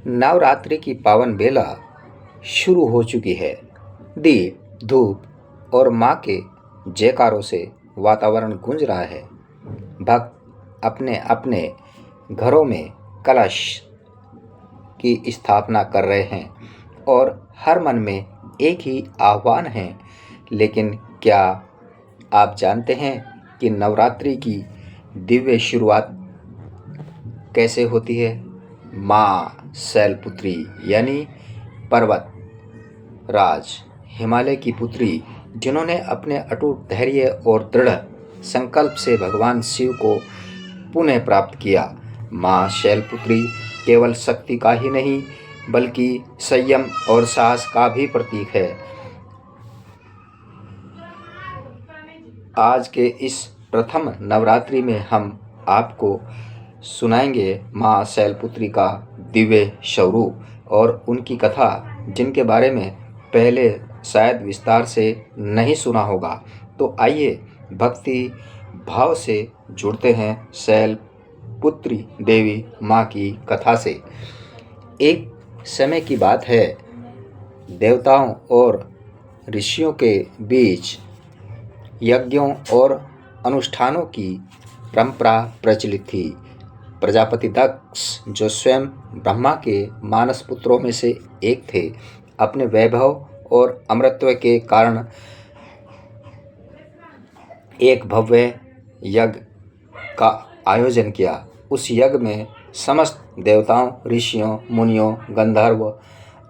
नवरात्रि की पावन बेला शुरू हो चुकी है। दीप, धूप और माँ के जयकारों से वातावरण गूंज रहा है। भक्त अपने अपने घरों में कलश की स्थापना कर रहे हैं और हर मन में एक ही आह्वान है। लेकिन क्या आप जानते हैं कि नवरात्रि की दिव्य शुरुआत कैसे होती है? माँ शैलपुत्री यानी पर्वत राज हिमालय की पुत्री, जिन्होंने अपने अटूट धैर्य और दृढ़ संकल्प से भगवान शिव को पुनः प्राप्त किया। माँ शैलपुत्री केवल शक्ति का ही नहीं बल्कि संयम और साहस का भी प्रतीक है। आज के इस प्रथम नवरात्रि में हम आपको सुनाएंगे माँ शैलपुत्री का दिव्य स्वरूप और उनकी कथा, जिनके बारे में पहले शायद विस्तार से नहीं सुना होगा। तो आइए भक्ति भाव से जुड़ते हैं शैलपुत्री देवी माँ की कथा से। एक समय की बात है, देवताओं और ऋषियों के बीच यज्ञों और अनुष्ठानों की परंपरा प्रचलित थी। प्रजापति दक्ष, जो स्वयं ब्रह्मा के मानस पुत्रों में से एक थे, अपने वैभव और अमरत्व के कारण एक भव्य यज्ञ का आयोजन किया। उस यज्ञ में समस्त देवताओं, ऋषियों, मुनियों, गंधर्व,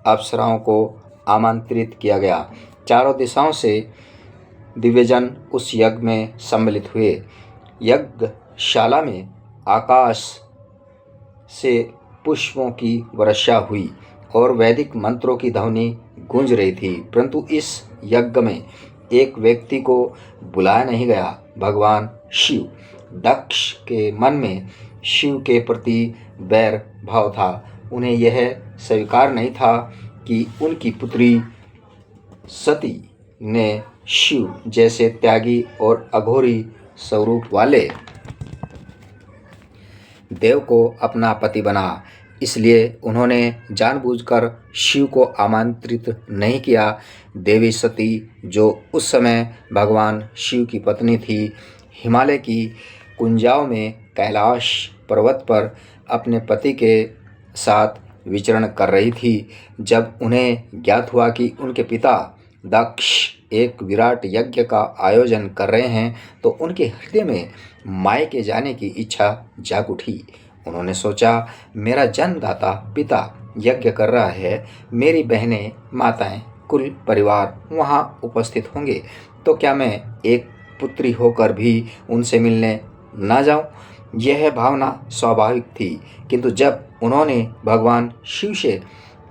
अप्सराओं को आमंत्रित किया गया। चारों दिशाओं से दिव्यजन उस यज्ञ में सम्मिलित हुए। यज्ञशाला में आकाश से पुष्पों की वर्षा हुई और वैदिक मंत्रों की ध्वनि गूंज रही थी। परंतु इस यज्ञ में एक व्यक्ति को बुलाया नहीं गया, भगवान शिव। दक्ष के मन में शिव के प्रति बैर भाव था। उन्हें यह स्वीकार नहीं था कि उनकी पुत्री सती ने शिव जैसे त्यागी और अघोरी स्वरूप वाले देव को अपना पति बना। इसलिए उन्होंने जानबूझकर शिव को आमंत्रित नहीं किया। देवी सती, जो उस समय भगवान शिव की पत्नी थी, हिमालय की कुंजाओं में कैलाश पर्वत पर अपने पति के साथ विचरण कर रही थी। जब उन्हें ज्ञात हुआ कि उनके पिता दक्ष एक विराट यज्ञ का आयोजन कर रहे हैं, तो उनके हृदय में मायके जाने की इच्छा जाग उठी। उन्होंने सोचा, मेरा जन्मदाता पिता यज्ञ कर रहा है, मेरी बहनें, माताएं, कुल परिवार वहां उपस्थित होंगे, तो क्या मैं एक पुत्री होकर भी उनसे मिलने ना जाऊं? यह भावना स्वाभाविक थी। किंतु जब उन्होंने भगवान शिव से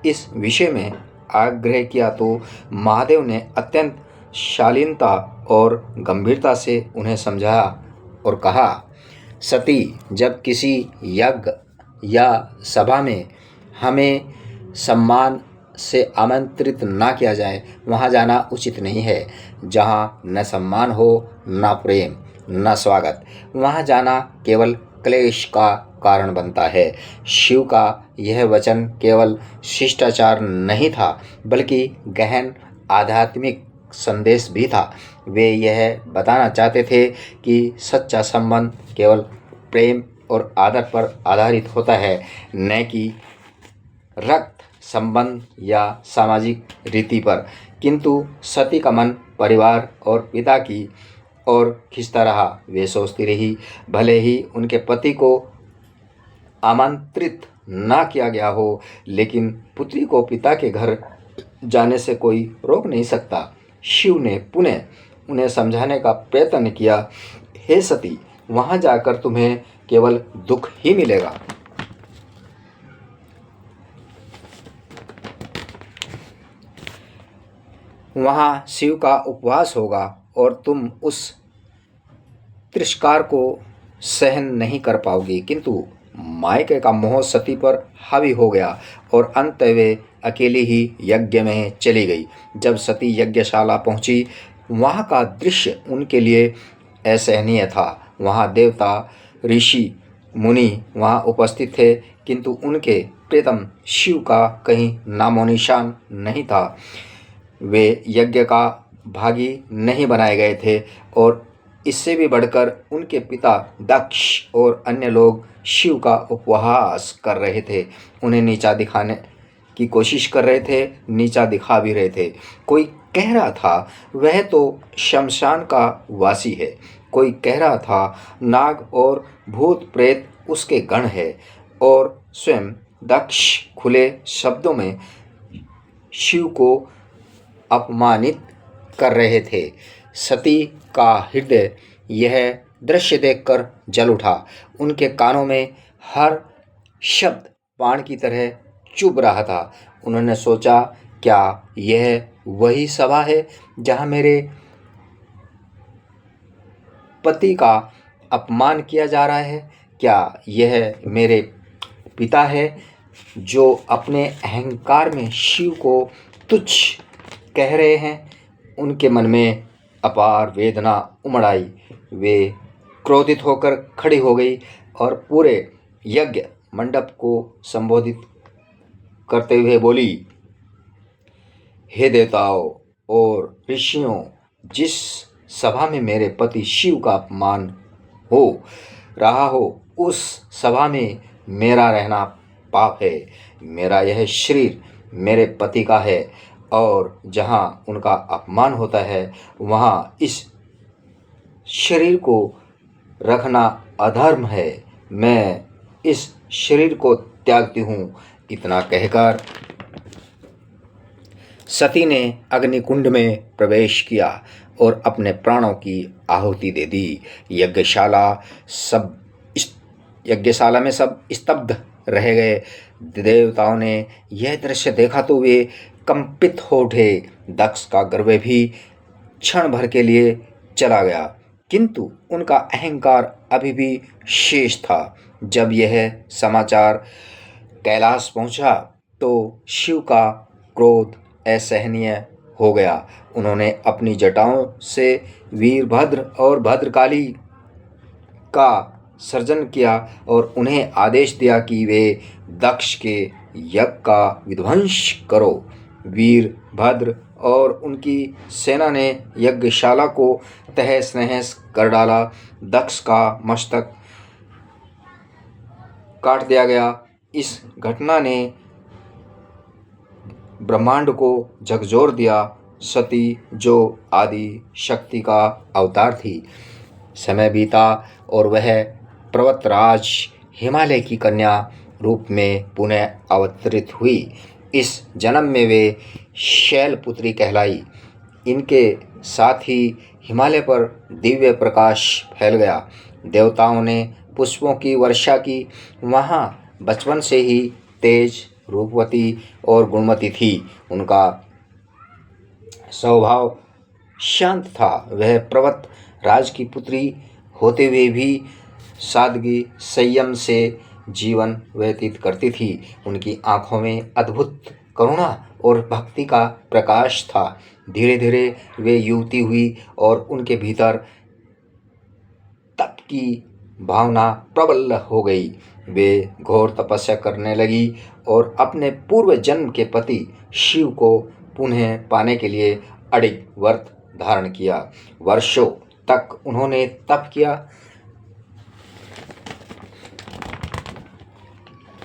इस विषय में आग्रह किया तो महादेव ने अत्यंत शालीनता और गंभीरता से उन्हें समझाया और कहा, सती, जब किसी यज्ञ या सभा में हमें सम्मान से आमंत्रित ना किया जाए, वहाँ जाना उचित नहीं है। जहाँ न सम्मान हो, न प्रेम, न स्वागत, वहाँ जाना केवल क्लेश का कारण बनता है। शिव का यह वचन केवल शिष्टाचार नहीं था, बल्कि गहन आध्यात्मिक संदेश भी था। वे यह बताना चाहते थे कि सच्चा संबंध केवल प्रेम और आदर पर आधारित होता है, न कि रक्त संबंध या सामाजिक रीति पर। किंतु सती का मन परिवार और पिता की ओर खिंचता रहा। वे सोचती रही, भले ही उनके पति को आमंत्रित ना किया गया हो, लेकिन पुत्री को पिता के घर जाने से कोई रोक नहीं सकता। शिव ने पुनः उन्हें समझाने का प्रयत्न किया, हे सती, वहां जाकर तुम्हें केवल दुख ही मिलेगा। वहां शिव का उपवास होगा और तुम उस तिरस्कार को सहन नहीं कर पाओगी। किंतु मायके का मोह सती पर हावी हो गया और अंत वे अकेली ही यज्ञ में चली गई। जब सती यज्ञशाला पहुंची, वहां का दृश्य उनके लिए असहनीय था। वहां देवता, ऋषि, मुनि वहां उपस्थित थे, किंतु उनके प्रियतम शिव का कहीं नामो निशान नहीं था। वे यज्ञ का भागी नहीं बनाए गए थे और इससे भी बढ़कर उनके पिता दक्ष और अन्य लोग शिव का उपहास कर रहे थे, उन्हें नीचा दिखाने की कोशिश कर रहे थे, नीचा दिखा भी रहे थे। कोई कह रहा था वह तो शमशान का वासी है, कोई कह रहा था नाग और भूत प्रेत उसके गण है, और स्वयं दक्ष खुले शब्दों में शिव को अपमानित कर रहे थे। सती का हृदय यह दृश्य देखकर जल उठा। उनके कानों में हर शब्द बाण की तरह चुभ रहा था। उन्होंने सोचा, क्या यह वही सभा है जहाँ मेरे पति का अपमान किया जा रहा है? क्या यह मेरे पिता है जो अपने अहंकार में शिव को तुच्छ कह रहे हैं? उनके मन में अपार वेदना उमड़ आई। वे क्रोधित होकर खड़ी हो गई और पूरे यज्ञ मंडप को संबोधित करते हुए बोली, हे देवताओं और ऋषियों, जिस सभा में मेरे पति शिव का अपमान हो रहा हो, उस सभा में मेरा रहना पाप है। मेरा यह शरीर मेरे पति का है और जहाँ उनका अपमान होता है वहाँ इस शरीर को रखना अधर्म है। मैं इस शरीर को त्यागती हूँ। इतना कहकर सती ने अग्निकुंड में प्रवेश किया और अपने प्राणों की आहुति दे दी। यज्ञशाला में सब स्तब्ध रह गए। देवताओं ने यह दृश्य देखा तो वे कंपित हो उठे। दक्ष का गर्व भी क्षण भर के लिए चला गया, किंतु उनका अहंकार अभी भी शेष था। जब यह समाचार कैलाश पहुंचा तो शिव का क्रोध असहनीय हो गया। उन्होंने अपनी जटाओं से वीरभद्र और भद्रकाली का सर्जन किया और उन्हें आदेश दिया कि वे दक्ष के यज्ञ का विध्वंस करो। वीरभद्र और उनकी सेना ने यज्ञशाला को तहस नहस कर डाला। दक्ष का मस्तक काट दिया गया। इस घटना ने ब्रह्मांड को झकझोर दिया। सती जो आदि शक्ति का अवतार थी, समय बीता और वह पर्वतराज हिमालय की कन्या रूप में पुनः अवतरित हुई। इस जन्म में वे शैलपुत्री कहलाई। इनके साथ ही हिमालय पर दिव्य प्रकाश फैल गया। देवताओं ने पुष्पों की वर्षा की। वहाँ बचपन से ही तेज, रूपवती और गुणवती थी। उनका स्वभाव शांत था। वह पर्वत राज की पुत्री होते हुए भी सादगी संयम से जीवन व्यतीत करती थी। उनकी आंखों में अद्भुत करुणा और भक्ति का प्रकाश था। धीरे धीरे वे युवती हुई और उनके भीतर तप की भावना प्रबल हो गई। वे घोर तपस्या करने लगी और अपने पूर्व जन्म के पति शिव को पुनः पाने के लिए अडिग व्रत धारण किया। वर्षों तक उन्होंने तप किया।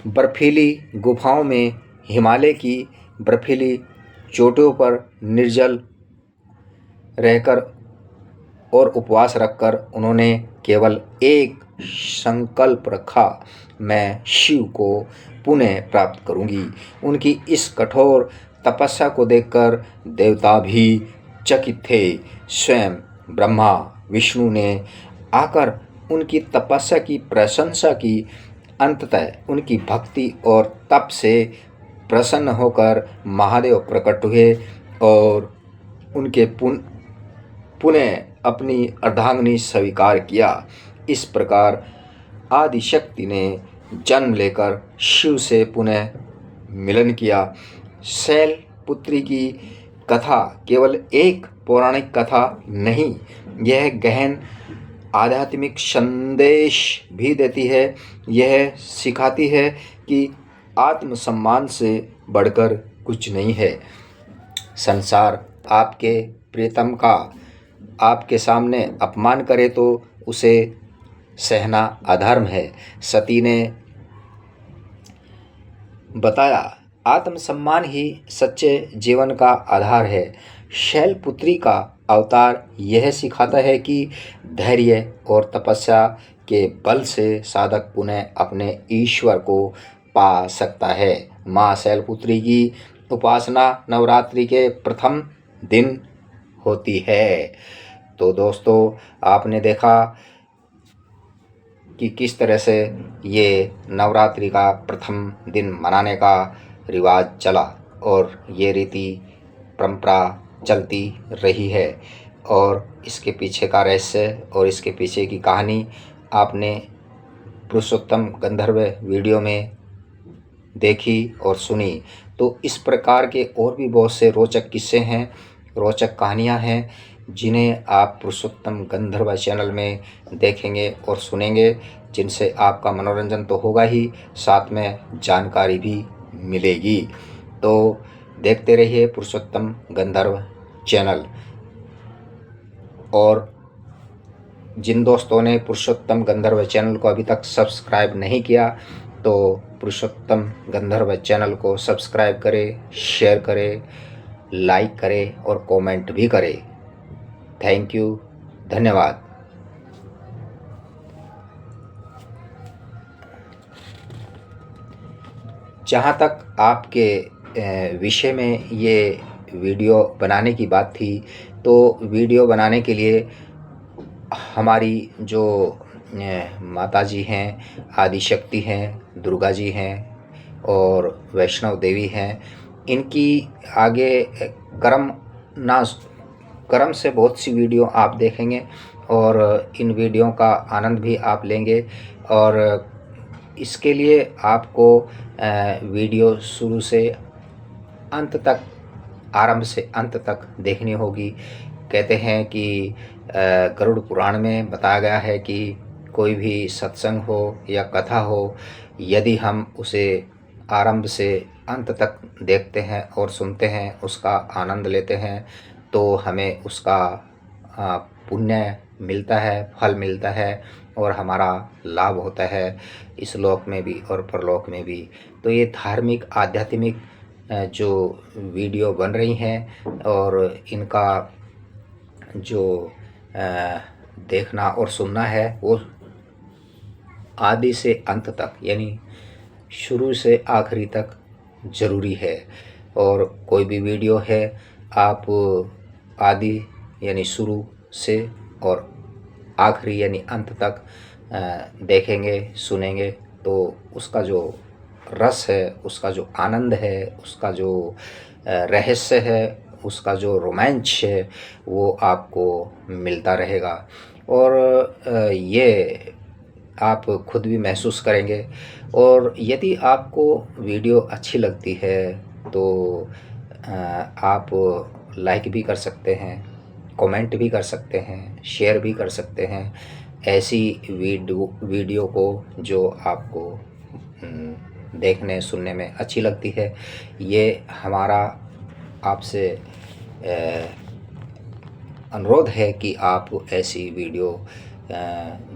बर्फीली गुफाओं में, हिमालय की बर्फीली चोटियों पर निर्जल रहकर और उपवास रखकर उन्होंने केवल एक संकल्प रखा, मैं शिव को पुनः प्राप्त करूंगी। उनकी इस कठोर तपस्या को देखकर देवता भी चकित थे। स्वयं ब्रह्मा विष्णु ने आकर उनकी तपस्या की प्रशंसा की। अंततः उनकी भक्ति और तप से प्रसन्न होकर महादेव प्रकट हुए और उनके पुनः अपनी अर्धांगिनी स्वीकार किया। इस प्रकार आदिशक्ति ने जन्म लेकर शिव से पुनः मिलन किया। शैलपुत्री की कथा केवल एक पौराणिक कथा नहीं, यह गहन आध्यात्मिक संदेश भी देती है। यह सिखाती है कि आत्मसम्मान से बढ़कर कुछ नहीं है। संसार आपके प्रियतम का आपके सामने अपमान करे तो उसे सहना अधर्म है। सती ने बताया, आत्मसम्मान ही सच्चे जीवन का आधार है। शैलपुत्री का अवतार यह सिखाता है कि धैर्य और तपस्या के बल से साधक पुनः अपने ईश्वर को पा सकता है। माँ शैलपुत्री की उपासना नवरात्रि के प्रथम दिन होती है। तो दोस्तों, आपने देखा कि किस तरह से ये नवरात्रि का प्रथम दिन मनाने का रिवाज चला और ये रीति परंपरा चलती रही है, और इसके पीछे का रहस्य और इसके पीछे की कहानी आपने पुरुषोत्तम गंधर्व वीडियो में देखी और सुनी। तो इस प्रकार के और भी बहुत से रोचक किस्से हैं, रोचक कहानियाँ हैं, जिन्हें आप पुरुषोत्तम गंधर्व चैनल में देखेंगे और सुनेंगे, जिनसे आपका मनोरंजन तो होगा ही, साथ में जानकारी भी मिलेगी। तो देखते रहिए पुरुषोत्तम गंधर्व चैनल। और जिन दोस्तों ने पुरुषोत्तम गंधर्व चैनल को अभी तक सब्सक्राइब नहीं किया, तो पुरुषोत्तम गंधर्व चैनल को सब्सक्राइब करें, शेयर करें, लाइक करें और कमेंट भी करें। थैंक यू, धन्यवाद। जहाँ तक आपके विषय में ये वीडियो बनाने की बात थी, तो वीडियो बनाने के लिए हमारी जो माता जी हैं, आदिशक्ति हैं, दुर्गा जी हैं और वैष्णव देवी हैं, इनकी आगे कर्म से बहुत सी वीडियो आप देखेंगे और इन वीडियो का आनंद भी आप लेंगे। और इसके लिए आपको वीडियो शुरू से अंत तक, आरंभ से अंत तक देखनी होगी। कहते हैं कि गरुड़ पुराण में बताया गया है कि कोई भी सत्संग हो या कथा हो, यदि हम उसे आरंभ से अंत तक देखते हैं और सुनते हैं, उसका आनंद लेते हैं, तो हमें उसका पुण्य मिलता है, फल मिलता है और हमारा लाभ होता है, इस लोक में भी और परलोक में भी। तो ये धार्मिक आध्यात्मिक जो वीडियो बन रही हैं और इनका जो देखना और सुनना है वो आदि से अंत तक, यानी शुरू से आखिरी तक ज़रूरी है। और कोई भी वीडियो है, आप आदि यानी शुरू से और आखिरी यानी अंत तक देखेंगे, सुनेंगे, तो उसका जो रस है, उसका जो आनंद है, उसका जो रहस्य है, उसका जो रोमांच है, वो आपको मिलता रहेगा। और ये आप खुद भी महसूस करेंगे। और यदि आपको वीडियो अच्छी लगती है तो आप लाइक भी कर सकते हैं, कमेंट भी कर सकते हैं, शेयर भी कर सकते हैं ऐसी वीडियो को जो आपको देखने सुनने में अच्छी लगती है। ये हमारा आपसे अनुरोध है कि आप ऐसी वीडियो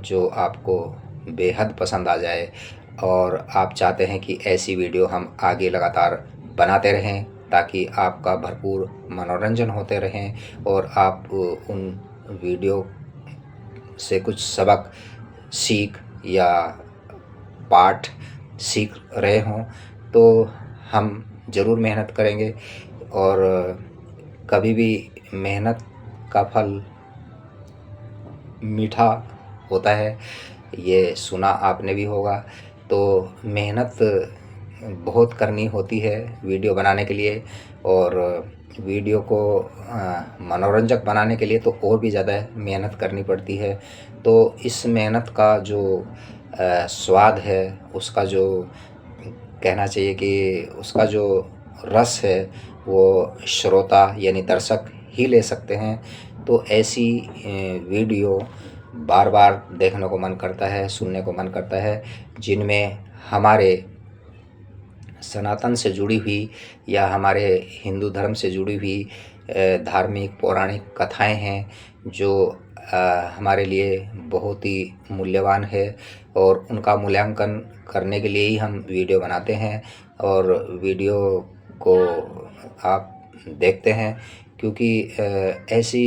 जो आपको बेहद पसंद आ जाए, और आप चाहते हैं कि ऐसी वीडियो हम आगे लगातार बनाते रहें, ताकि आपका भरपूर मनोरंजन होते रहें और आप उन वीडियो से कुछ सबक, सीख या पाठ सीख रहे हों, तो हम ज़रूर मेहनत करेंगे। और कभी भी मेहनत का फल मीठा होता है, ये सुना आपने भी होगा। तो मेहनत बहुत करनी होती है वीडियो बनाने के लिए, और वीडियो को मनोरंजक बनाने के लिए तो और भी ज़्यादा मेहनत करनी पड़ती है। तो इस मेहनत का जो स्वाद है, उसका जो कहना चाहिए कि उसका जो रस है, वो श्रोता यानी दर्शक ही ले सकते हैं। तो ऐसी वीडियो बार बार देखने को मन करता है, सुनने को मन करता है, जिनमें हमारे सनातन से जुड़ी हुई या हमारे हिंदू धर्म से जुड़ी हुई धार्मिक पौराणिक कथाएं हैं जो हमारे लिए बहुत ही मूल्यवान है और उनका मूल्यांकन करने के लिए ही हम वीडियो बनाते हैं और वीडियो को आप देखते हैं क्योंकि ऐसी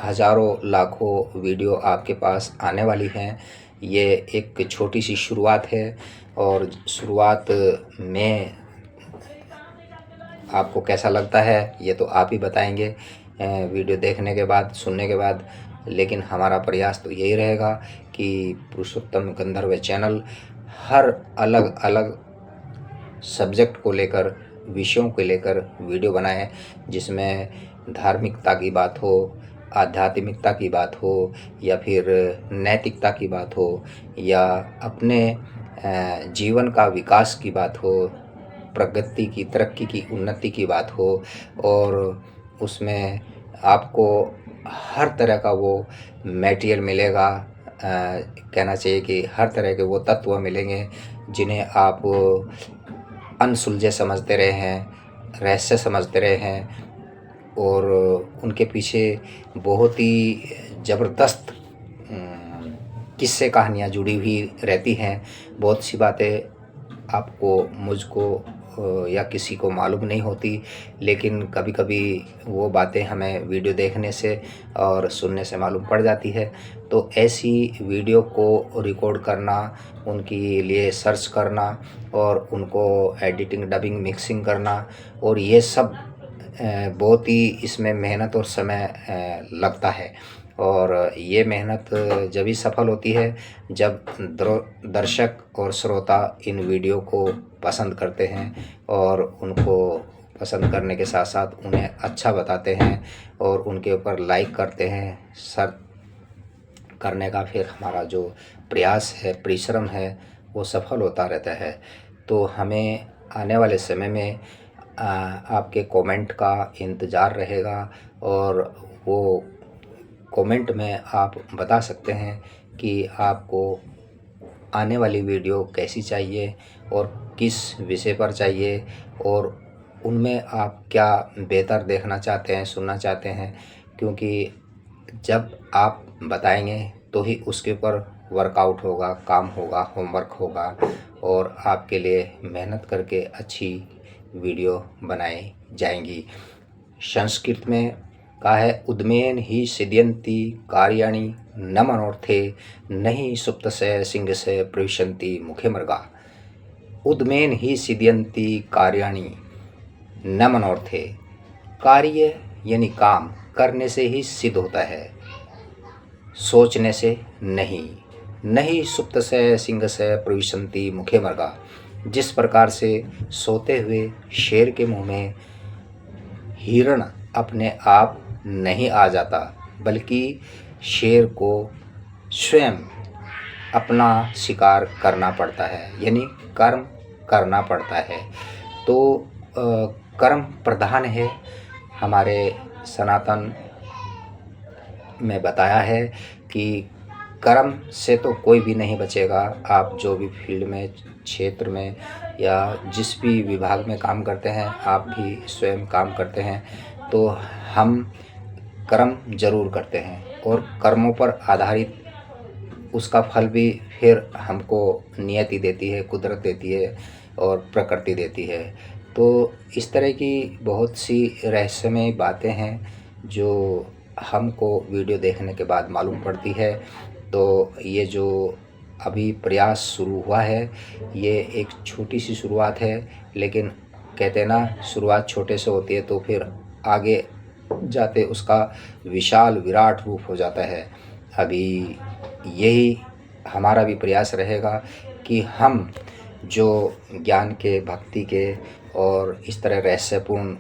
हज़ारों लाखों वीडियो आपके पास आने वाली हैं। ये एक छोटी सी शुरुआत है और शुरुआत में आपको कैसा लगता है ये तो आप ही बताएंगे वीडियो देखने के बाद, सुनने के बाद। लेकिन हमारा प्रयास तो यही रहेगा कि पुरुषोत्तम गंधर्व चैनल हर अलग अलग सब्जेक्ट को लेकर, विषयों को लेकर वीडियो बनाए जिसमें धार्मिकता की बात हो, आध्यात्मिकता की बात हो या फिर नैतिकता की बात हो या अपने जीवन का विकास की बात हो, प्रगति की, तरक्की की, उन्नति की बात हो और उसमें आपको हर तरह का वो मटेरियल मिलेगा। कहना चाहिए कि हर तरह के वो तत्व मिलेंगे जिन्हें आप अनसुलझे समझते रहे हैं, रहस्य समझते रहे हैं और उनके पीछे बहुत ही ज़बरदस्त किस्से कहानियाँ जुड़ी हुई रहती हैं। बहुत सी बातें आपको, मुझको या किसी को मालूम नहीं होती, लेकिन कभी कभी वो बातें हमें वीडियो देखने से और सुनने से मालूम पड़ जाती है। तो ऐसी वीडियो को रिकॉर्ड करना, उनके लिए सर्च करना और उनको एडिटिंग, डबिंग, मिक्सिंग करना और ये सब बहुत ही इसमें मेहनत और समय लगता है और ये मेहनत जब ही सफल होती है जब दर्शक और श्रोता इन वीडियो को पसंद करते हैं और उनको पसंद करने के साथ साथ उन्हें अच्छा बताते हैं और उनके ऊपर लाइक करते हैं। सर करने का फिर हमारा जो प्रयास है, परिश्रम है, वो सफल होता रहता है। तो हमें आने वाले समय में आपके कमेंट का इंतज़ार रहेगा और वो कमेंट में आप बता सकते हैं कि आपको आने वाली वीडियो कैसी चाहिए और किस विषय पर चाहिए और उनमें आप क्या बेहतर देखना चाहते हैं, सुनना चाहते हैं। क्योंकि जब आप बताएंगे तो ही उसके ऊपर वर्कआउट होगा, काम होगा, होमवर्क होगा और आपके लिए मेहनत करके अच्छी वीडियो बनाई जाएंगी। संस्कृत में कहा है, उद्मेन ही सिद्ध्यन्ति कार्याणि न मनोर्थे नहीं सुप्त से सिंह से प्रविशन्ति मुखे मृगा। उद्मेन ही सिद्ध्यन्ति कार्याणि न मनोर्थे, कार्य यानी काम करने से ही सिद्ध होता है, सोचने से नहीं। नहीं सुप्त से सिंह से प्रविशन्ति मुखे मृगा, जिस प्रकार से सोते हुए शेर के मुंह में हिरण अपने आप नहीं आ जाता बल्कि शेर को स्वयं अपना शिकार करना पड़ता है, यानी कर्म करना पड़ता है। तो कर्म प्रधान है। हमारे सनातन में बताया है कि कर्म से तो कोई भी नहीं बचेगा। आप जो भी फील्ड में, क्षेत्र में या जिस भी विभाग में काम करते हैं, आप भी स्वयं काम करते हैं, तो हम कर्म जरूर करते हैं और कर्मों पर आधारित उसका फल भी फिर हमको नियति देती है, कुदरत देती है और प्रकृति देती है। तो इस तरह की बहुत सी रहस्यमय बातें हैं जो हमको वीडियो देखने के बाद मालूम पड़ती है। तो ये जो अभी प्रयास शुरू हुआ है, ये एक छोटी सी शुरुआत है, लेकिन कहते हैं ना, शुरुआत छोटे से होती है तो फिर आगे जाते उसका विशाल विराट रूप हो जाता है। अभी यही हमारा भी प्रयास रहेगा कि हम जो ज्ञान के, भक्ति के और इस तरह रहस्यपूर्ण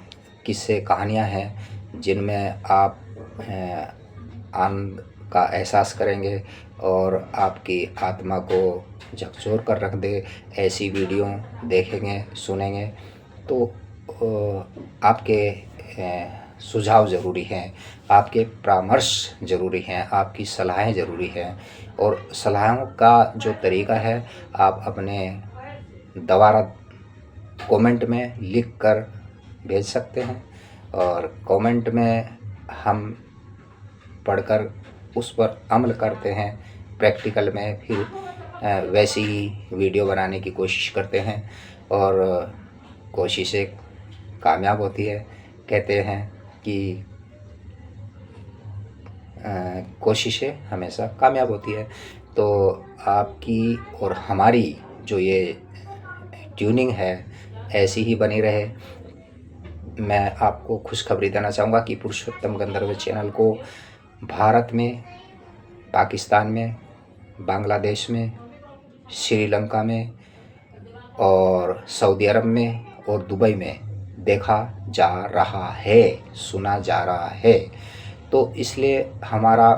किस्से, कहानियाँ हैं जिनमें आप आनंद का एहसास करेंगे और आपकी आत्मा को झकझोर कर रख दे, ऐसी वीडियो देखेंगे, सुनेंगे तो आपके सुझाव ज़रूरी हैं, आपके परामर्श ज़रूरी हैं, आपकी सलाहें ज़रूरी हैं। और सलाहों का जो तरीका है, आप अपने दोबारा कमेंट में लिख कर भेज सकते हैं और कमेंट में हम पढ़कर उस पर अमल करते हैं। प्रैक्टिकल में फिर वैसी ही वीडियो बनाने की कोशिश करते हैं और कोशिशें कामयाब होती है। कहते हैं कि कोशिशें हमेशा कामयाब होती है। तो आपकी और हमारी जो ये ट्यूनिंग है ऐसी ही बनी रहे। मैं आपको खुशखबरी देना चाहूँगा कि पुरुषोत्तम गंधर्व चैनल को भारत में, पाकिस्तान में, बांग्लादेश में, श्रीलंका में और सऊदी अरब में और दुबई में देखा जा रहा है, सुना जा रहा है। तो इसलिए हमारा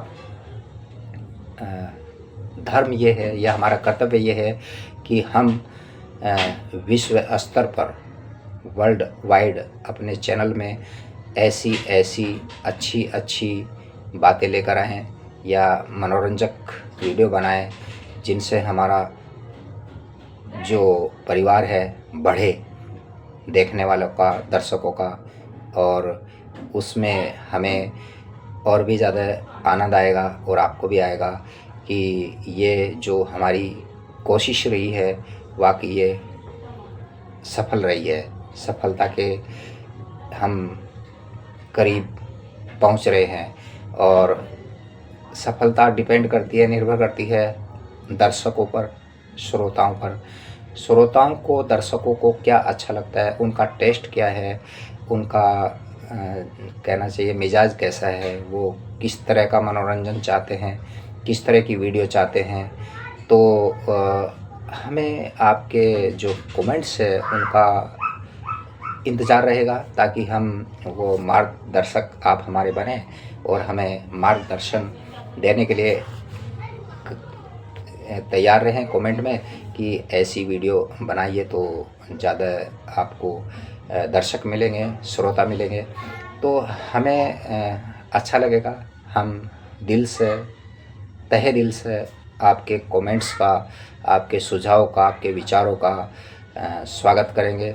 धर्म ये है या हमारा कर्तव्य ये है कि हम विश्व स्तर पर वर्ल्ड वाइड अपने चैनल में ऐसी अच्छी बातें लेकर आएँ या मनोरंजक वीडियो बनाएं जिनसे हमारा जो परिवार है बढ़े, देखने वालों का, दर्शकों का, और उसमें हमें और भी ज़्यादा आनंद आएगा और आपको भी आएगा कि ये जो हमारी कोशिश रही है वाकई ये सफल रही है। सफलता के हम करीब पहुंच रहे हैं और सफलता डिपेंड करती है, निर्भर करती है दर्शकों पर, श्रोताओं पर। श्रोताओं को, दर्शकों को क्या अच्छा लगता है, उनका टेस्ट क्या है, उनका कहना चाहिए मिजाज कैसा है, वो किस तरह का मनोरंजन चाहते हैं, किस तरह की वीडियो चाहते हैं। तो हमें आपके जो कमेंट्स है उनका इंतज़ार रहेगा ताकि हम वो मार्गदर्शक आप हमारे बने और हमें मार्गदर्शन देने के लिए तैयार रहें कमेंट में कि ऐसी वीडियो बनाइए तो ज़्यादा आपको दर्शक मिलेंगे, श्रोता मिलेंगे, तो हमें अच्छा लगेगा। हम दिल से, तहे दिल से आपके कमेंट्स का, आपके सुझाव का, आपके विचारों का स्वागत करेंगे,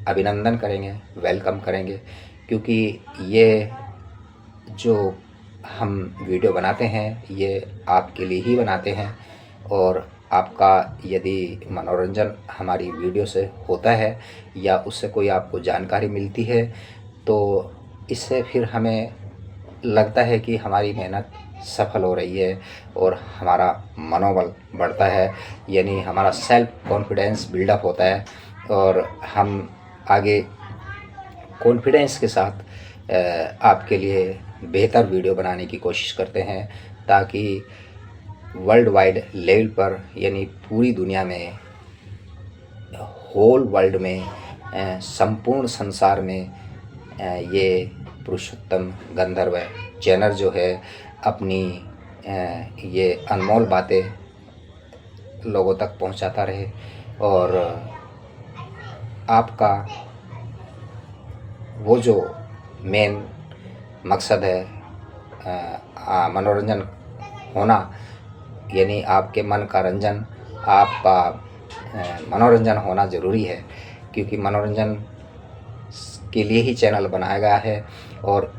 अभिनंदन करेंगे, वेलकम करेंगे, क्योंकि ये जो हम वीडियो बनाते हैं ये आपके लिए ही बनाते हैं और आपका यदि मनोरंजन हमारी वीडियो से होता है या उससे कोई आपको जानकारी मिलती है तो इससे फिर हमें लगता है कि हमारी मेहनत सफल हो रही है और हमारा मनोबल बढ़ता है, यानी हमारा सेल्फ कॉन्फिडेंस बिल्डअप होता है और हम आगे कॉन्फिडेंस के साथ आपके लिए बेहतर वीडियो बनाने की कोशिश करते हैं ताकि वर्ल्ड वाइड लेवल पर, यानी पूरी दुनिया में, होल वर्ल्ड में, संपूर्ण संसार में ये पुरुषोत्तम गंधर्व चैनल जो है अपनी ये अनमोल बातें लोगों तक पहुंचाता रहे और आपका वो जो मेन मकसद है मनोरंजन होना, यानी आपके मन का रंजन, आपका मनोरंजन होना ज़रूरी है, क्योंकि मनोरंजन के लिए ही चैनल बनाया गया है। और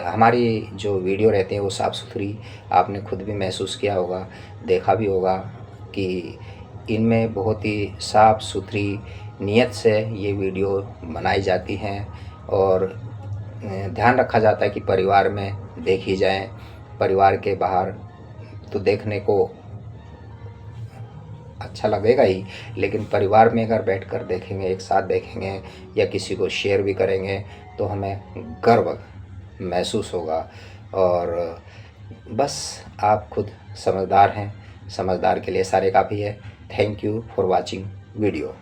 हमारी जो वीडियो रहती है वो साफ़ सुथरी, आपने खुद भी महसूस किया होगा, देखा भी होगा कि इनमें बहुत ही साफ़ सुथरी नीयत से ये वीडियो बनाई जाती हैं और ध्यान रखा जाता है कि परिवार में देखी जाएं। परिवार के बाहर तो देखने को अच्छा लगेगा ही, लेकिन परिवार में अगर बैठकर देखेंगे, एक साथ देखेंगे या किसी को शेयर भी करेंगे तो हमें गर्व महसूस होगा। और बस आप खुद समझदार हैं, समझदार के लिए सारे काफ़ी है। Thank you for watching video.